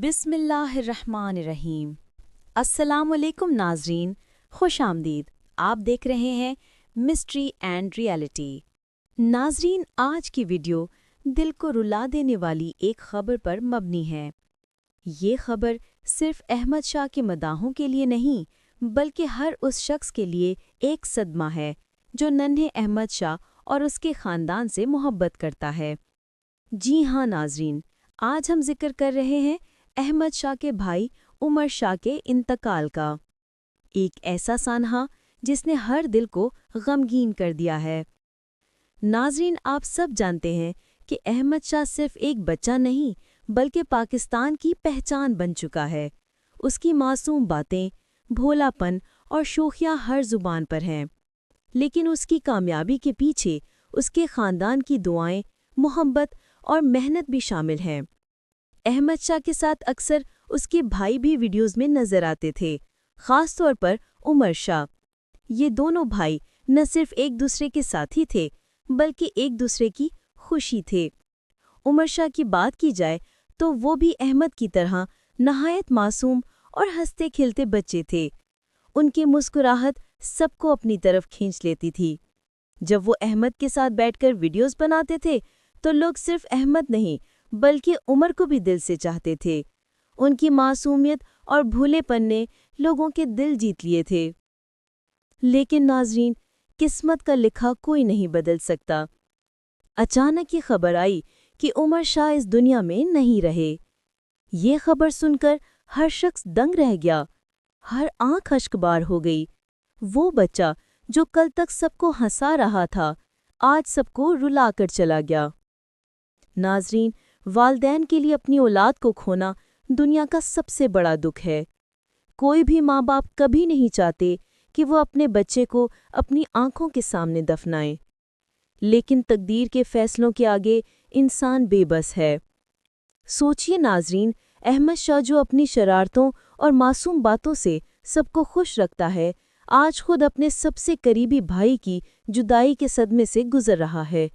बिस्मिल्लाहिर्रहमानिर्रहीम। अस्सलाम वालेकुम नाजरीन, खुश आमदीद। आप देख रहे हैं मिस्ट्री एंड रियलिटी। नाजरीन, आज की वीडियो दिल को रुला देने वाली एक खबर पर मबनी है। ये खबर सिर्फ अहमद शाह के मदाहों के लिए नहीं, बल्कि हर उस शख्स के लिए एक सदमा है जो नन्हे अहमद शाह और उसके ख़ानदान से मोहब्बत करता है। जी हाँ नाजरीन, आज हम जिक्र कर रहे हैं अहमद शाह के भाई उमर शाह के इंतकाल का। एक ऐसा सानहा जिसने हर दिल को गमगीन कर दिया है। नाजरीन, आप सब जानते हैं कि अहमद शाह सिर्फ एक बच्चा नहीं, बल्कि पाकिस्तान की पहचान बन चुका है। उसकी मासूम बातें, भोलापन और शोखियाँ हर ज़ुबान पर हैं। लेकिन उसकी कामयाबी के पीछे उसके ख़ानदान की दुआएं, मोहब्बत और मेहनत भी शामिल हैं। अहमद शाह के साथ अक्सर उसके भाई भी वीडियोज़ में नज़र आते थे, ख़ास तौर पर उमर शाह। ये दोनों भाई न सिर्फ एक दूसरे के साथी थे, बल्कि एक दूसरे की खुशी थे। उमर शाह की बात की जाए तो वो भी अहमद की तरह नहायत मासूम और हंसते खिलते बच्चे थे। उनकी मुस्कुराहट सबको अपनी तरफ खींच लेती थी। जब वो अहमद के साथ बैठकर वीडियोज़ बनाते थे तो लोग सिर्फ अहमद नहीं, बल्कि उमर को भी दिल से चाहते थे। उनकी मासूमियत और भूलेपन ने लोगों के दिल जीत लिए थे। लेकिन नाजरीन, किस्मत का लिखा कोई नहीं बदल सकता। अचानक ये खबर आई कि उमर शाह इस दुनिया में नहीं रहे। ये खबर सुनकर हर शख्स दंग रह गया, हर आंख अश्कबार हो गई। वो बच्चा जो कल तक सबको हंसा रहा था, आज सबको रुलाकर चला गया। नाजरीन, वालिदैन के लिए अपनी औलाद को खोना दुनिया का सबसे बड़ा दुख है। कोई भी माँ बाप कभी नहीं चाहते कि वो अपने बच्चे को अपनी आंखों के सामने दफनाएं। लेकिन तकदीर के फैसलों के आगे इंसान बेबस है। सोचिए नाजरीन, अहमद शाह जो अपनी शरारतों और मासूम बातों से सबको खुश रखता है, आज खुद अपने सबसे करीबी भाई की जुदाई के सदमे से गुजर रहा है।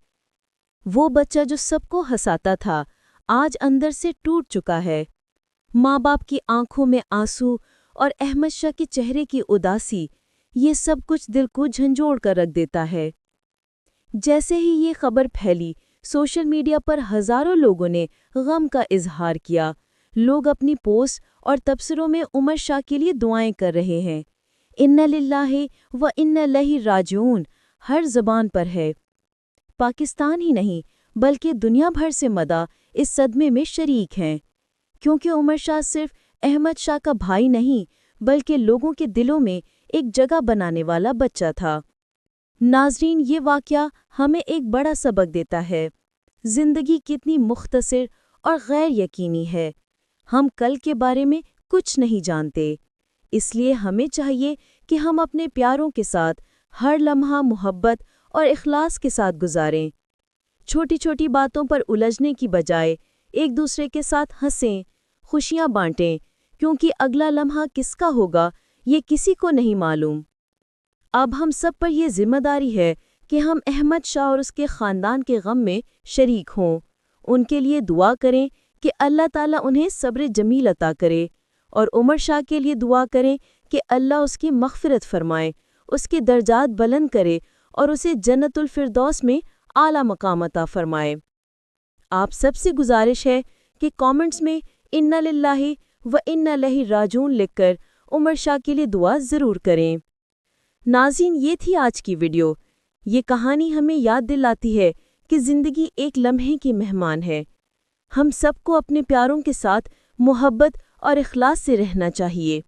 वो बच्चा जो सबको हंसाता था, आज अंदर से टूट चुका है। माँ बाप की आंखों में आंसू और अहमद शाह के चेहरे की उदासी, ये सब कुछ दिल को झंझोड़ कर रख देता है। जैसे ही ये खबर फैली, सोशल मीडिया पर हज़ारों लोगों ने गम का इजहार किया। लोग अपनी पोस्ट और तबसरों में उमर शाह के लिए दुआएं कर रहे हैं। इन्ना लिल्लाहि व इन्ना इलैहि राजिऊन हर ज़बान पर है। पाकिस्तान ही नहीं, बल्कि दुनिया भर से मदा इस सदमे में शरीक हैं, क्योंकि उमर शाह सिर्फ अहमद शाह का भाई नहीं, बल्कि लोगों के दिलों में एक जगह बनाने वाला बच्चा था। नाजरीन, ये वाक़या हमें एक बड़ा सबक देता है। ज़िंदगी कितनी मुख्तसर और गैर यकीनी है। हम कल के बारे में कुछ नहीं जानते, इसलिए हमें चाहिए कि हम अपने प्यारों के साथ हर लम्हा मोहब्बत और इखलास के साथ गुजारें। छोटी छोटी बातों पर उलझने की बजाय एक दूसरे के साथ हंसें, खुशियां बांटें, क्योंकि अगला लम्हा किसका होगा ये किसी को नहीं मालूम। अब हम सब पर यह जिम्मेदारी है कि हम अहमद शाह और उसके ख़ानदान के गम में शरीक हों। उनके लिए दुआ करें कि अल्लाह ताला उन्हें सब्र जमील अता करे, और उमर शाह के लिए दुआ करें कि अल्लाह उसकी मग़फ़िरत फरमाए, उसके दर्जात बुलंद करे और उसे जन्नतुल फिरदौस में आला मकाम अता फरमाए। आप सबसे गुजारिश है कि कमेंट्स में इन्ना लिल्लाहि व इन्ना इलैहि राजिऊन लिखकर उमर शाह के लिए दुआ ज़रूर करें। नाज़रीन, ये थी आज की वीडियो। ये कहानी हमें याद दिलाती है कि ज़िंदगी एक लम्हे की मेहमान है। हम सबको अपने प्यारों के साथ मोहब्बत और इखलास से रहना चाहिए।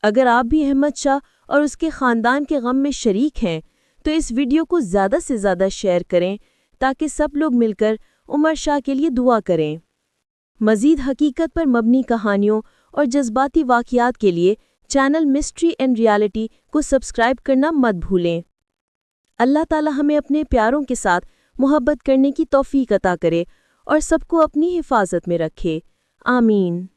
अगर आप भी अहमद शाह और उसके ख़ानदान के गम में शरीक हैं, तो इस वीडियो को ज़्यादा से ज़्यादा शेयर करें ताकि सब लोग मिलकर उमर शाह के लिए दुआ करें। मज़ीद हकीकत पर मबनी कहानियों और जज्बाती वाक़यात के लिए चैनल मिस्ट्री एंड रियलिटी को सब्सक्राइब करना मत भूलें। अल्लाह ताला हमें अपने प्यारों के साथ मोहब्बत करने की तौफ़ीक अता करे और सबको अपनी हिफाजत में रखे। आमीन।